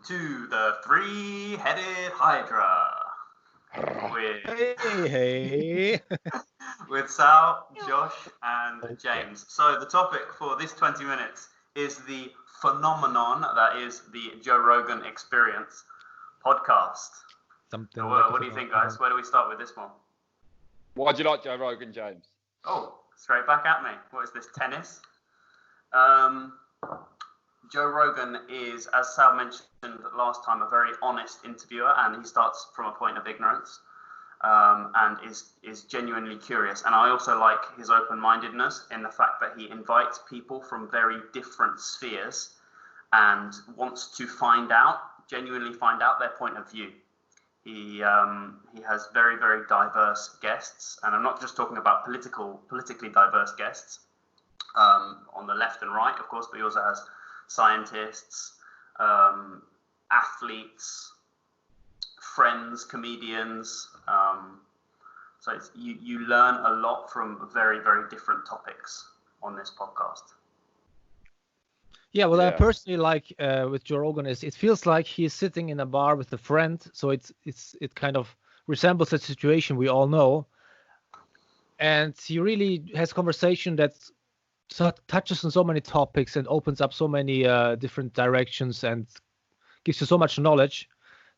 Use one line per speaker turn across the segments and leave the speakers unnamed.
to the Three-Headed Hydra with Sal, Josh, and James. So the topic for this 20 minutes is the phenomenon that is the Joe Rogan Experience podcast. What do you think, guys? Where do we start with this one?
Why do you like Joe Rogan, James?
Oh, straight back at me. What is this, tennis? Joe Rogan is, as Sal mentioned last time, a very honest interviewer, and he starts from a point of ignorance, and is genuinely curious. And I also like his open-mindedness in the fact that he invites people from very different spheres and wants to genuinely find out their point of view. He has very, very diverse guests, and I'm not just talking about politically diverse guests on the left and right, of course, but he also has scientists, athletes, friends, comedians. So you learn a lot from very, very different topics on this podcast.
Yeah, well, I personally like with Joe Rogan is it feels like he's sitting in a bar with a friend, so it kind of resembles a situation we all know, and he really has conversation that touches on so many topics and opens up so many different directions and gives you so much knowledge,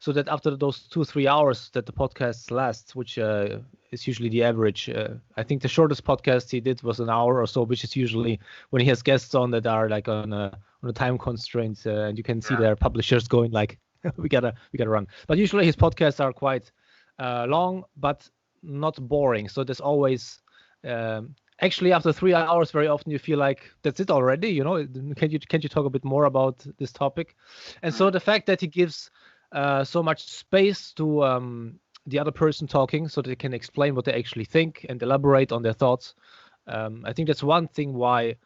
so that after those 2-3 hours that the podcast lasts, which is usually the average, I think the shortest podcast he did was an hour or so, which is usually when he has guests on that are like on a time constraint, and you can see their publishers going like, we gotta run. But usually his podcasts are quite long, but not boring. So there's always actually, after 3 hours, very often you feel like that's it already. You know, can't you talk a bit more about this topic? And so the fact that he gives so much space to the other person talking, so they can explain what they actually think and elaborate on their thoughts. I think that's one thing why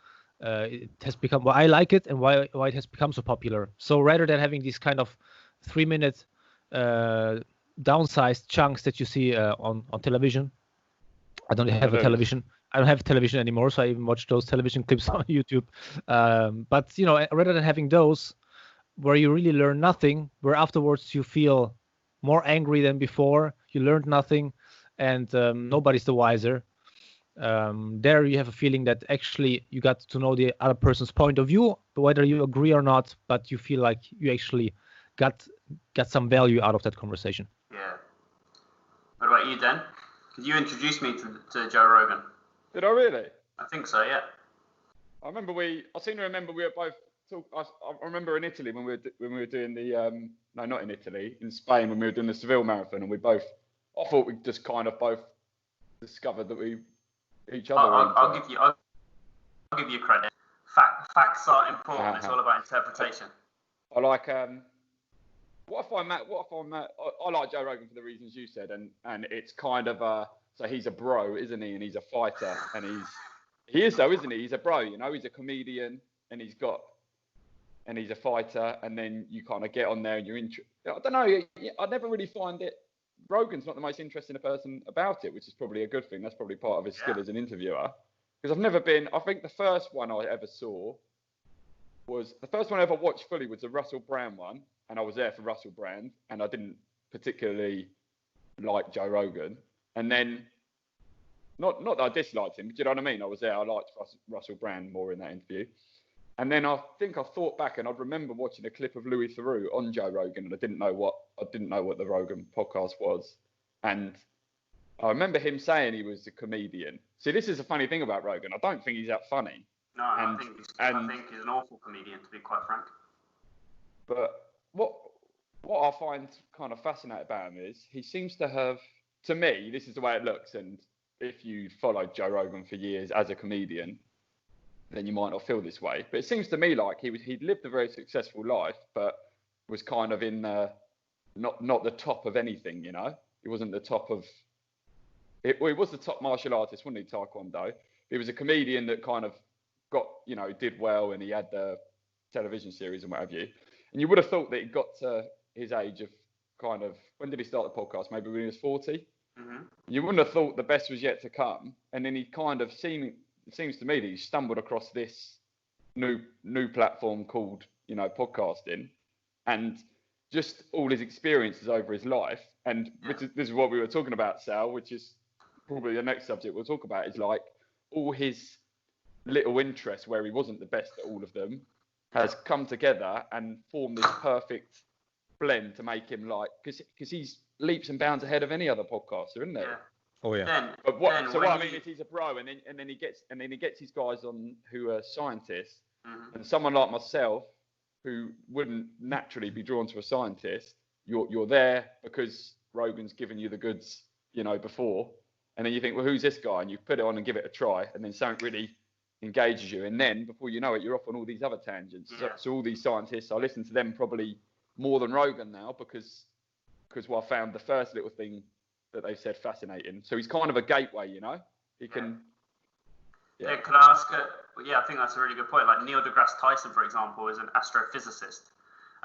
it has become why I like it and why it has become so popular. So rather than having these kind of 3-minute downsized chunks that you see on television, I don't have a television. I don't have television anymore, so I even watch those television clips on YouTube. But you know, rather than having those where you really learn nothing, where afterwards you feel more angry than before, you learned nothing, and nobody's the wiser. There you have a feeling that actually you got to know the other person's point of view, whether you agree or not, but you feel like you actually got some value out of that conversation.
Yeah. What about you, Dan? Could you introduce me to Joe Rogan?
Did I really?
I think so, yeah.
I seem to remember we were both. I remember in Italy when we were doing the no, not in Italy, in Spain when we were doing the Seville Marathon, and I thought we just kind of both discovered that we each other.
I'll give you credit. Facts are important. It's all about interpretation.
I like what I find I like Joe Rogan for the reasons you said, and it's kind of so he's a bro, isn't he? And he's a fighter, and he is though, isn't he? He's a bro, you know. He's a comedian, and he's a fighter, and then you kind of get on there and you're I don't know. I never really find it. Rogan's not the most interesting person about it, which is probably a good thing. That's probably part of his skill as an interviewer. Because I've never been. I think the first one I ever saw was the first one I ever watched fully was the Russell Brand one, and I was there for Russell Brand, and I didn't particularly like Joe Rogan. And then, not that I disliked him, but do you know what I mean? I was there. I liked Russell Brand more in that interview. And then I think I thought back, and I remember watching a clip of Louis Theroux on Joe Rogan, and I didn't know what the Rogan podcast was. And I remember him saying he was a comedian. See, this is a funny thing about Rogan. I don't think he's that funny.
No, I think he's an awful comedian, to be quite frank.
But what I find kind of fascinating about him is he seems to have, to me, this is the way it looks, and if you followed Joe Rogan for years as a comedian, then you might not feel this way. But it seems to me like he'd lived a very successful life, but was kind of in not the top of anything, you know. He wasn't the top of it. Well, he was the top martial artist, wasn't he, Taekwondo? He was a comedian that kind of did well, and he had the television series and what have you. And you would have thought that he got to his age of kind of, when did he start the podcast? Maybe when he was 40. Mm-hmm. You wouldn't have thought the best was yet to come. And then he kind of it seems to me that he stumbled across this new platform called, podcasting. And just all his experiences over his life, and this is what we were talking about, Sal, which is probably the next subject we'll talk about, is like all his little interests where he wasn't the best at all of them has come together and formed this perfect blend to make him like, because he's leaps and bounds ahead of any other podcaster, isn't he?
Yeah.
Oh yeah.
But what I mean is he's a bro, and then he gets his guys on who are scientists, and someone like myself who wouldn't naturally be drawn to a scientist, you're there because Rogan's given you the goods, before, and then you think, well, who's this guy? And you put it on and give it a try, and then something really engages you, and then before you know it, you're off on all these other tangents. So all these scientists, I listen to them probably more than Rogan now because I found the first little thing that they said fascinating. So he's kind of a gateway, He can.
Yeah. Could I ask? I think that's a really good point. Like Neil deGrasse Tyson, for example, is an astrophysicist,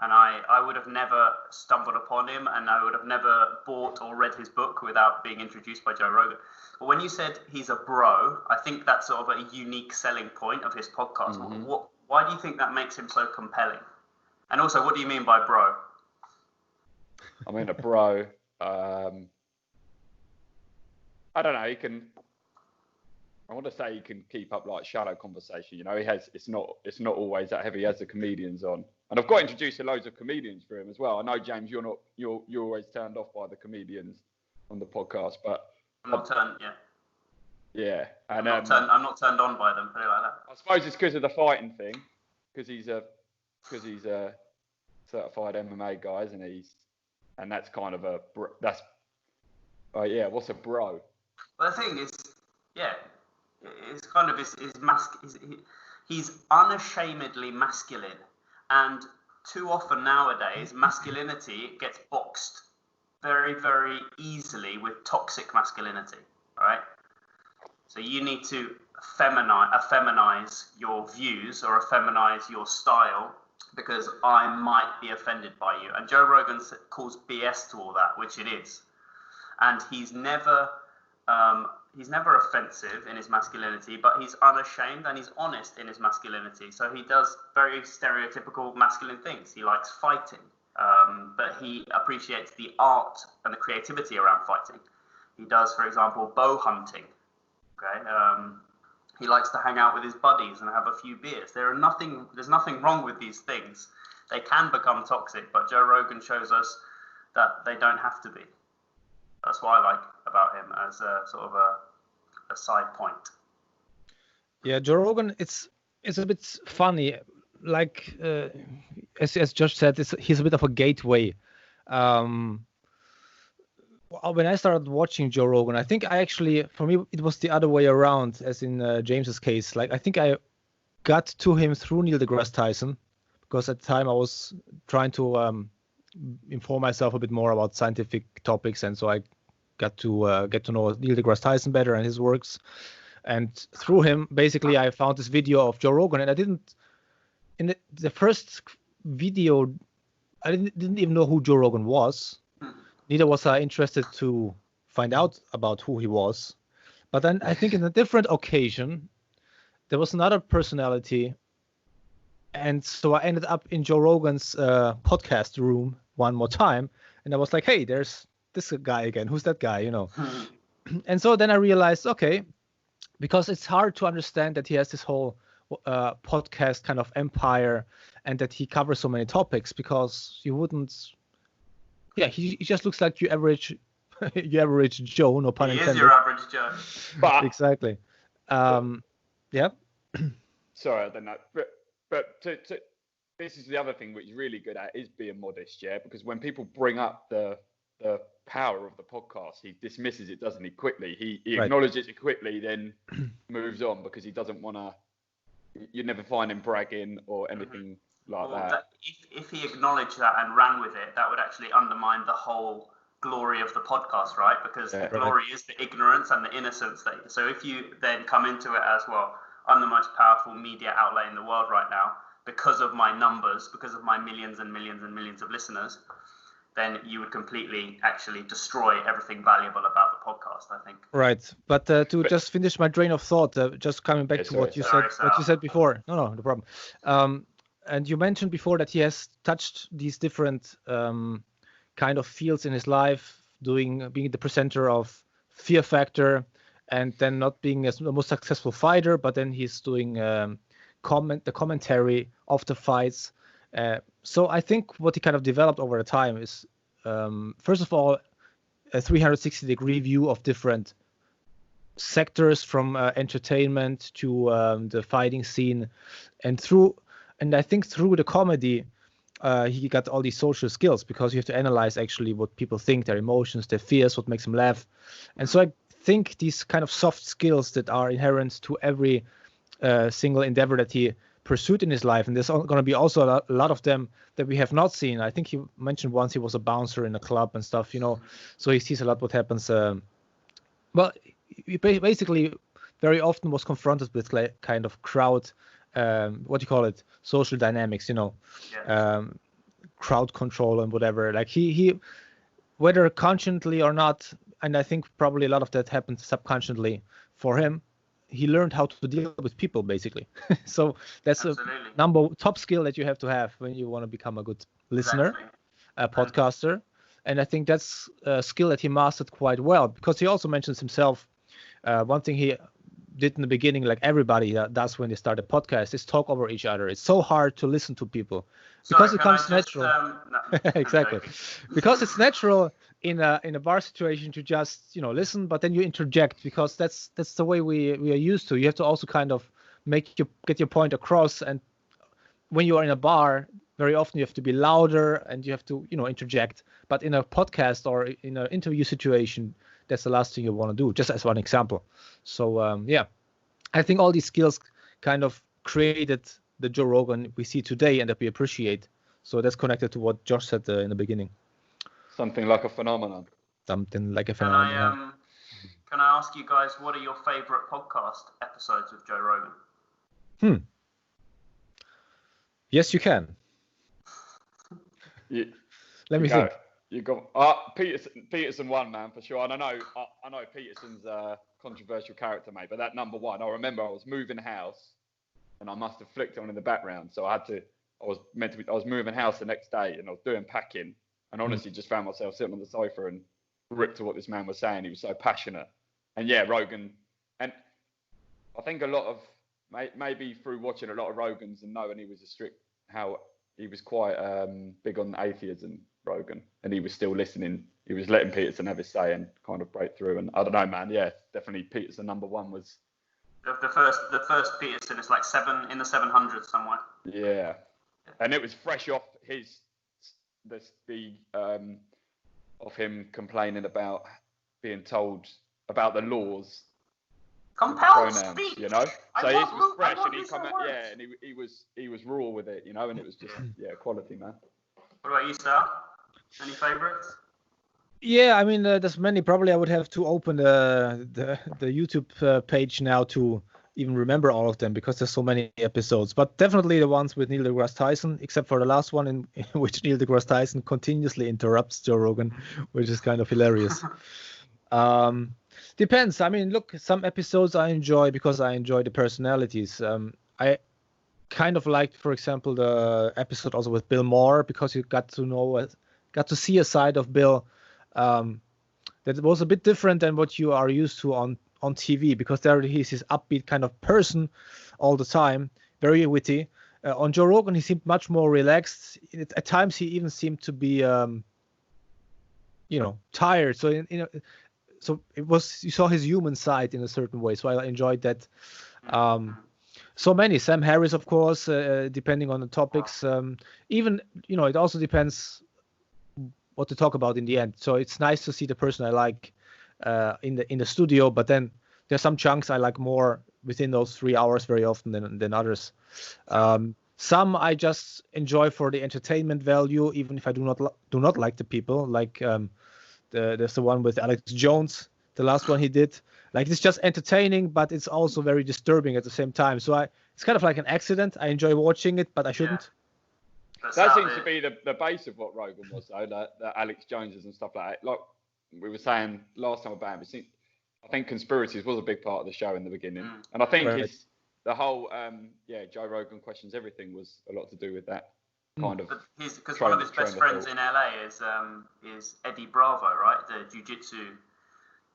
and I would have never stumbled upon him, and I would have never bought or read his book without being introduced by Joe Rogan. But when you said he's a bro, I think that's sort of a unique selling point of his podcast. Why do you think that makes him so compelling? And also, what do you mean by bro?
I mean a bro. I don't know. I want to say he can keep up like shallow conversation. He has. It's not always that heavy as the comedians on. And I've got introduced to loads of comedians for him as well. I know, James, you're always turned off by the comedians on the podcast, but
I'm not turned.
Yeah. And
I'm not turned on by them. Put it like that.
I suppose it's because of the fighting thing, because he's a certified MMA guy, isn't he? And that's kind of what's a bro?
Well, the thing is, it's kind of he's unashamedly masculine, and too often nowadays masculinity gets boxed very, very easily with toxic masculinity. All right, so you need to effeminize your views or effeminize your style because I might be offended by you. And Joe Rogan calls BS to all that, which it is, and he's never offensive in his masculinity, but he's unashamed and he's honest in his masculinity. So he does very stereotypical masculine things. He likes fighting, but he appreciates the art and the creativity around fighting. He does, for example, bow hunting. Okay, he likes to hang out with his buddies and have a few beers. There's nothing wrong with these things. They can become toxic, but Joe Rogan shows us that they don't have to be. That's what I like about him as a sort of a side point.
Yeah, Joe Rogan, it's a bit funny. Like as Josh said, he's a bit of a gateway. When I started watching Joe Rogan, I think for me, it was the other way around, as in James's case. Like I think I got to him through Neil deGrasse Tyson, because at the time I was trying to inform myself a bit more about scientific topics, and so I got to get to know Neil deGrasse Tyson better and his works. And through him, basically, I found this video of Joe Rogan, and I didn't in the first video, I didn't even know who Joe Rogan was. Neither was I interested to find out about who he was. But then I think in a different occasion, there was another personality, and so I ended up in Joe Rogan's podcast room one more time, and I was like, hey, there's this guy again. Who's that guy, And so then I realized, okay, because it's hard to understand that he has this whole podcast kind of empire, and that he covers so many topics, because you wouldn't. Yeah, he just looks like your average Joe, no pun intended.
He is your average Joe.
But
exactly. Yeah.
Sorry, I don't know. But this is the other thing which he's really good at, is being modest, yeah? Because when people bring up the power of the podcast, he dismisses it, doesn't he, quickly. He acknowledges it quickly, then moves on, because he doesn't want to. You never find him bragging or anything like that.
If he acknowledged that and ran with it, that would actually undermine the whole glory of the podcast, right? Because the glory is the ignorance and the innocence. So if you then come into it as, well, I'm the most powerful media outlet in the world right now because of my numbers, because of my millions and millions and millions of listeners, then you would completely actually destroy everything valuable about the podcast, I think.
Right. But to just finish my train of thought, just coming back to what you said before. No problem. and you mentioned before that he has touched these different kind of fields in his life, being the presenter of Fear Factor, and then not being the most successful fighter, but then he's doing the commentary of the fights. So I think what he kind of developed over the time is, first of all, a 360-degree view of different sectors, from entertainment to the fighting scene, and I think through the comedy, he got all these social skills, because you have to analyze actually what people think, their emotions, their fears, what makes them laugh. And so I think these kind of soft skills that are inherent to every single endeavor that he pursued in his life, and there's going to be also a lot of them that we have not seen. I think he mentioned once he was a bouncer in a club and stuff, so he sees a lot what happens. Well, he basically very often was confronted with kind of crowd, what do you call it, social dynamics, crowd control and whatever. Like he whether consciously or not, and I think probably a lot of that happened subconsciously for him, he learned how to deal with people, basically. So that's a top skill that you have to have when you want to become a good listener, a podcaster. And I think that's a skill that he mastered quite well, because he also mentions himself, one thing he did in the beginning, like everybody does when they start a podcast, is talk over each other. It's so hard to listen to people because it comes natural. Exactly. Because it's natural in a bar situation to just listen, but then you interject, because that's the way we are used to. You have to also kind of get your point across, and when you are in a bar, very often you have to be louder and you have to interject. But in a podcast or in an interview situation, that's the last thing you want to do, just as one example. So yeah, I think all these skills kind of created the Joe Rogan we see today and that we appreciate. So that's connected to what Josh said in the beginning.
Something like a phenomenon.
Something like a phenomenon.
Can I ask you guys, what are your favorite podcast episodes with Joe Rogan?
Yes, you can. Let me think.
You got Peterson won, man, for sure. And I know Peterson's a controversial character, mate. But that number one, I remember I was moving house, and I must have flicked it on in the background. So I was moving house the next day, and I was doing packing, and honestly just found myself sitting on the sofa and ripped to what this man was saying. He was so passionate. And yeah, Rogan, and I think a lot of maybe through watching a lot of Rogans and knowing he was quite big on atheism, Rogan, and he was still listening. He was letting Peterson have his say and kind of break through. And I don't know, man. Yeah, definitely Peterson number one was
the first Peterson is like in the 700s somewhere.
Yeah, and it was fresh off of him complaining about being told about the laws.
Compelled speech,
So it was fresh, and he come out, and he was raw with it, and it was just quality, man.
What about you, Sal? Any favorites?
Yeah, I mean, there's many. Probably I would have to open the YouTube page now to even remember all of them, because there's so many episodes. But definitely the ones with Neil deGrasse Tyson, except for the last one in which Neil deGrasse Tyson continuously interrupts Joe Rogan, which is kind of hilarious. Depends. I mean, look, some episodes I enjoy because I enjoy the personalities. I kind of liked, for example, the episode also with Bill Maher, because you got to see a side of Bill that was a bit different than what you are used to on TV, because there he's this upbeat kind of person all the time, very witty. On Joe Rogan, he seemed much more relaxed. At times, he even seemed to be, tired. So so it was, you saw his human side in a certain way. So I enjoyed that. So many. Sam Harris, of course, depending on the topics. Even, it also depends what to talk about in the end. So it's nice to see the person I like in the studio, but then there's some chunks I like more within those 3 hours very often than others. Some I just enjoy for the entertainment value, even if I do not like the people. Like there's the one with Alex Jones, the last one he did. Like, it's just entertaining, but it's also very disturbing at the same time. So it's kind of like an accident. I enjoy watching it, but I shouldn't.
Yeah. That seems to be the base of what Rogan was, though. The Alex Joneses and stuff like that. Like we were saying last time about him, I think conspiracies was a big part of the show in the beginning, and I think the whole Joe Rogan questions everything was a lot to do with that kind of.
Because one of his best friends in LA is Eddie Bravo, right? The jiu-jitsu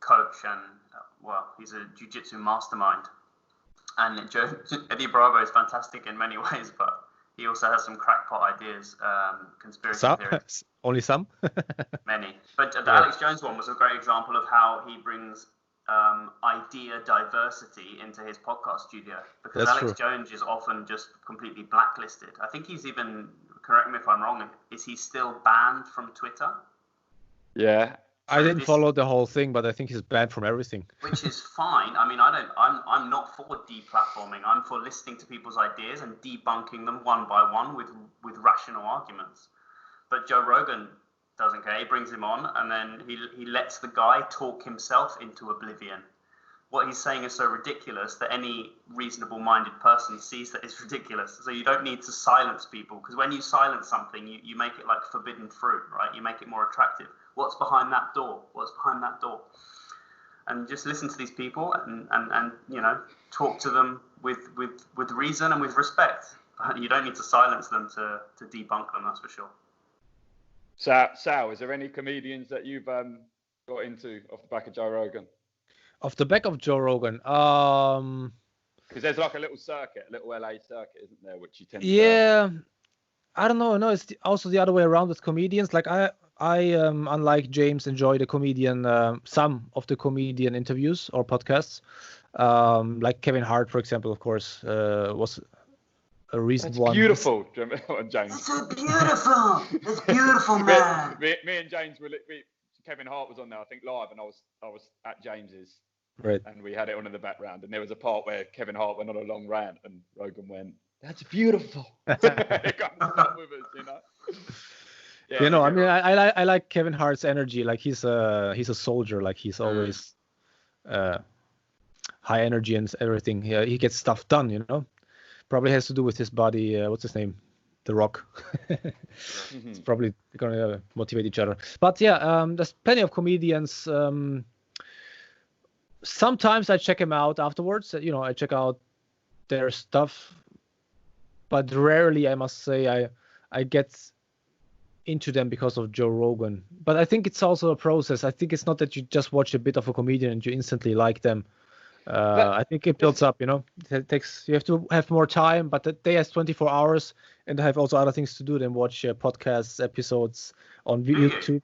coach, and he's a jiu-jitsu mastermind. And Eddie Bravo is fantastic in many ways, but he also has some crackpot ideas, conspiracy theories.
Only some?
Many. But the Alex Jones one was a great example of how he brings idea diversity into his podcast studio. Because
That's
Alex Jones is often just completely blacklisted. I think he's even, correct me if I'm wrong, is he still banned from Twitter?
Yeah.
I didn't follow the whole thing, but I think he's banned from everything.
Which is fine. I mean, I'm not for deplatforming. I'm for listening to people's ideas and debunking them one by one with rational arguments. But Joe Rogan doesn't care. He brings him on, and then he lets the guy talk himself into oblivion. What he's saying is so ridiculous that any reasonable-minded person sees that it's ridiculous. So you don't need to silence people, because when you silence something, you make it like forbidden fruit, right? You make it more attractive. What's behind that door? What's behind that door? And just listen to these people and talk to them with reason and with respect. You don't need to silence them to debunk them, that's for sure.
Sal, is there any comedians that you've got into off the back of Joe Rogan?
Off the back of Joe Rogan,
because there's like a little LA circuit, isn't there, which you tend to...
Yeah, I don't know. No, it's also the other way around with comedians. Like I unlike James, enjoy some of the comedian interviews or podcasts. Like Kevin Hart, for example, of course, was a recent one.
Beautiful, James.
It's so beautiful. It's beautiful, man.
Me and James Kevin Hart was on there, I think, live, and I was at James's.
Right.
And we had it on in the background, and there was a part where Kevin Hart went on a long rant, and Rogan went, "That's beautiful." It comes up with us, you know. Yeah,
I mean, I like Kevin Hart's energy. Like he's a soldier. Like he's always high energy and everything. Yeah, he gets stuff done. You know, probably has to do with his body. What's his name? The Rock. It's probably gonna motivate each other. But yeah, there's plenty of comedians. Sometimes I check them out afterwards. I check out their stuff, but rarely, I must say, I get into them because of Joe Rogan. But I think it's also a process. I think it's not that you just watch a bit of a comedian and you instantly like them. I think it builds up, you have to have more time, but the day has 24 hours and I have also other things to do than watch podcasts, episodes on YouTube.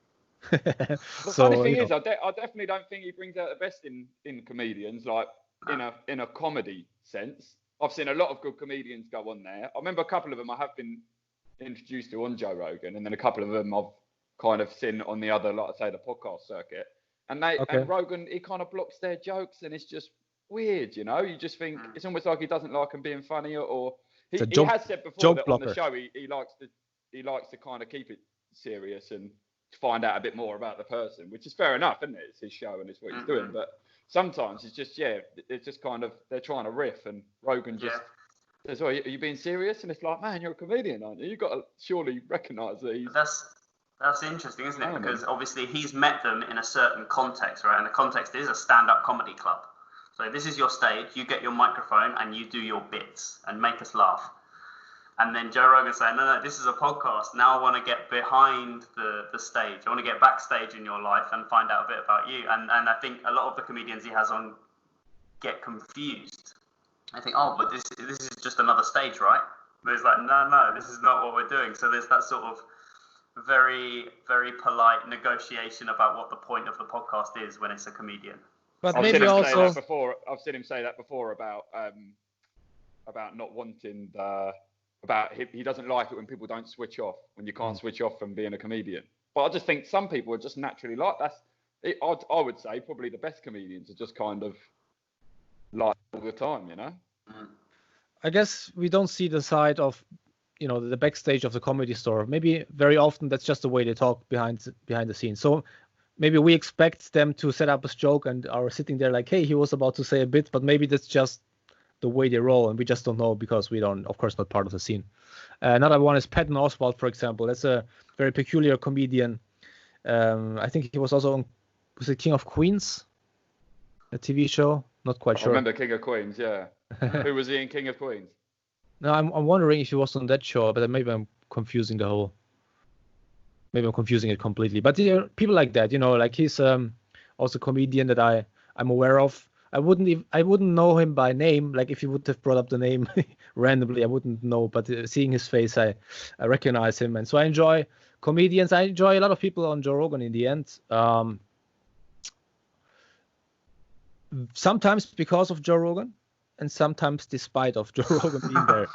The funny thing is, I definitely don't think he brings out the best in comedians, like in a comedy sense. I've seen a lot of good comedians go on there. I remember a couple of them I have been introduced to on Joe Rogan, and then a couple of them I've kind of seen on the other, like I say, the podcast circuit. And and Rogan, he kind of blocks their jokes, and it's just weird, You just think it's almost like he doesn't like them being funny, or he has said before that on the show he likes to kind of keep it serious and find out a bit more about the person, which is fair enough, isn't it? It's his show and it's what he's doing. But sometimes it's just it's just kind of they're trying to riff, and Rogan just says, "Oh, are you being serious?" And it's like, man, you're a comedian, aren't you? You've got to surely recognise that he's...
That's interesting, isn't it? Because obviously he's met them in a certain context, right? And the context is a stand-up comedy club. So this is your stage, you get your microphone and you do your bits and make us laugh. And then Joe Rogan saying, no, this is a podcast. Now I want to get behind the stage. I want to get backstage in your life and find out a bit about you. And I think a lot of the comedians he has on get confused. I think, but this is just another stage, right? But it's like, no, this is not what we're doing. So there's that sort of very, very polite negotiation about what the point of the podcast is when it's a comedian.
But maybe also...
I've seen him say that before about not wanting he doesn't like it when people don't switch off, when you can't switch off from being a comedian. But I just think some people are just naturally like that. I would say probably the best comedians are just kind of like all the time,
I guess we don't see the side of, the backstage of the comedy store. Maybe very often that's just the way they talk behind the scenes. So maybe we expect them to set up a joke and are sitting there like, hey, he was about to say a bit, but maybe that's just the way they roll, and we just don't know because we don't, of course, not part of the scene. Another one is Patton Oswalt, for example. That's a very peculiar comedian. I think he was also on, was it King of Queens, a TV show? Not quite sure.
I remember King of Queens, yeah. Who was he in King of Queens?
No, I'm wondering if he was on that show, but maybe I'm confusing maybe I'm confusing it completely. But people like that, like he's also a comedian that I'm aware of. I wouldn't know him by name. Like if you would have brought up the name randomly, I wouldn't know. But seeing his face, I recognize him, and so I enjoy comedians. I enjoy a lot of people on Joe Rogan in the end. Sometimes because of Joe Rogan, and sometimes despite of Joe Rogan being there,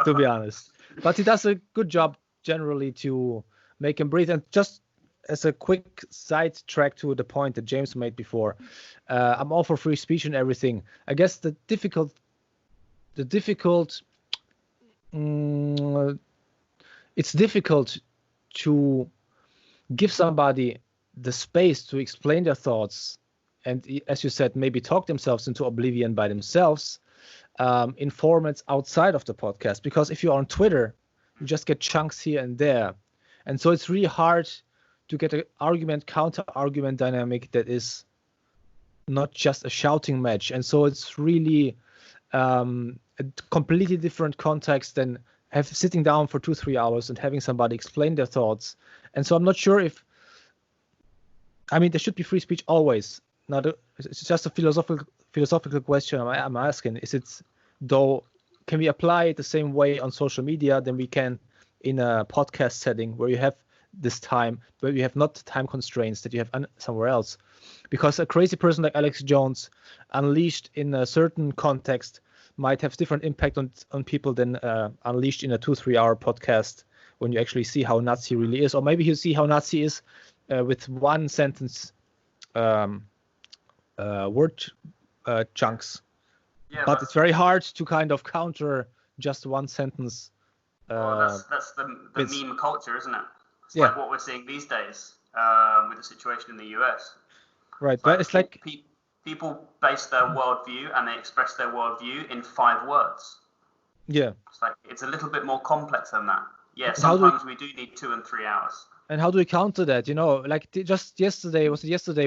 to be honest. But he does a good job generally to make him breathe. And just as a quick side track to the point that James made before, I'm all for free speech and everything. I guess it's difficult to give somebody the space to explain their thoughts and, as you said, maybe talk themselves into oblivion by themselves in formats outside of the podcast. Because if you're on Twitter, you just get chunks here and there. And so it's really hard to get an counter-argument dynamic that is not just a shouting match. And so it's really a completely different context than sitting down for 2-3 hours and having somebody explain their thoughts. And so I'm not sure there should be free speech always. It's just a philosophical question I'm asking. Can we apply it the same way on social media than we can in a podcast setting where you have this time, where you have not time constraints that you have somewhere else? Because a crazy person like Alex Jones, unleashed in a certain context, might have different impact on people than unleashed in a 2-3 hour podcast when you actually see how nuts he really is. Or maybe you see how nuts he is with one sentence word chunks. Yeah, but it's very hard to kind of counter just one sentence.
That's the meme culture, isn't it? It's like what we're seeing these days with the situation in the US.
Right, but it's like
people base their worldview and they express their worldview in 5 words.
Yeah.
It's a little bit more complex than that. Yeah, sometimes we do need 2 and 3 hours.
And how do we counter that? Like just yesterday,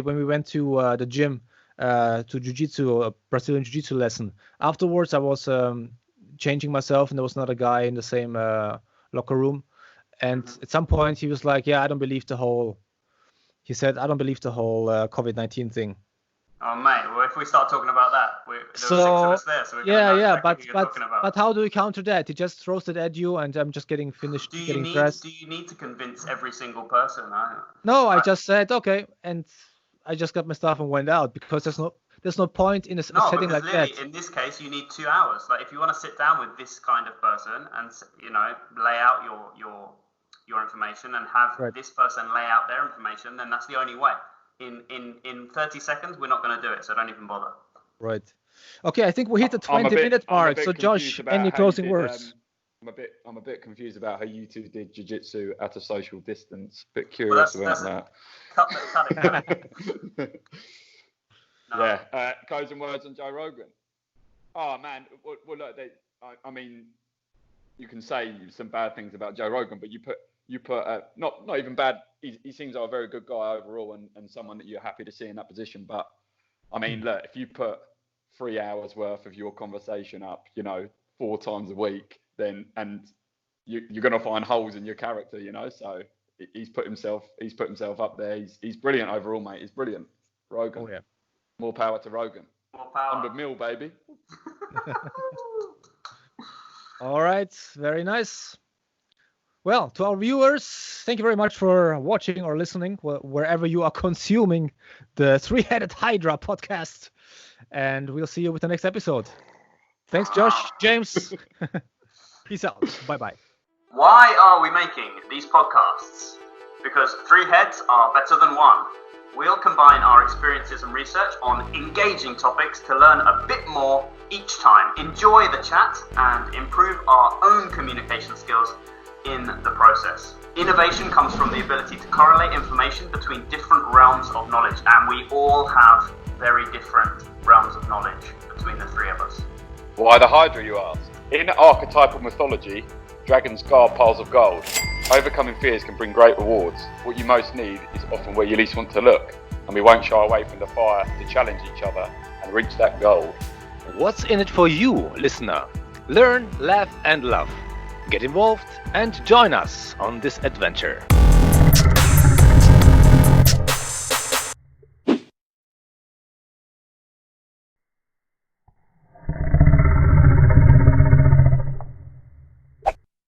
when we went to the gym to jiu-jitsu, a Brazilian jiu-jitsu lesson. Afterwards, I was changing myself, and there was another guy in the same locker room. And at some point, he was like, "Yeah, I don't believe the whole." He said, "I don't believe the whole COVID-19 thing."
Oh mate, well if we start talking about that, there were 6 of us there, so
but how do we counter that? He just throws it at you, and I'm just getting finished dressed.
Do you need to convince every single person?
I just said okay, and I just got my stuff and went out because there's no point in a setting like that.
In this case, you need 2 hours. Like if you want to sit down with this kind of person and lay out your information and have this person lay out their information, then that's the only way. In 30 seconds, we're not going to do it, so don't even bother.
Right. Okay, I think we hit the 20-minute mark. So, Josh, any closing words?
I'm a bit confused about how you two did jiu-jitsu at a social distance. Bit curious about that.
Cut it.
No. Yeah. Closing words on Joe Rogan. Oh man. Well, look. I mean, you can say some bad things about Joe Rogan, but you put not even bad. He seems like a very good guy overall, and someone that you're happy to see in that position. But I mean, look, if you put 3 hours worth of your conversation up, 4 times a week, then you're going to find holes in your character, So he's put himself up there. He's brilliant overall, mate. He's brilliant. Rogan.
Oh yeah.
More power to Rogan.
More power.
100 mil, baby.
All right. Very nice. Well, to our viewers, thank you very much for watching or listening wherever you are consuming the Three-Headed Hydra podcast. And we'll see you with the next episode. Thanks, Josh. James. Peace out. Bye-bye.
Why are we making these podcasts? Because 3 heads are better than 1. We'll combine our experiences and research on engaging topics to learn a bit more each time, enjoy the chat, and improve our own communication skills in the process. Innovation comes from the ability to correlate information between different realms of knowledge, and we all have very different realms of knowledge between the 3 of us.
Why the Hydra, you ask? In archetypal mythology, dragons guard piles of gold. Overcoming fears can bring great rewards. What you most need is often where you least want to look, and we won't shy away from the fire to challenge each other and reach that goal.
What's in it for you, listener? Learn, laugh, and love. Get involved and join us on this adventure.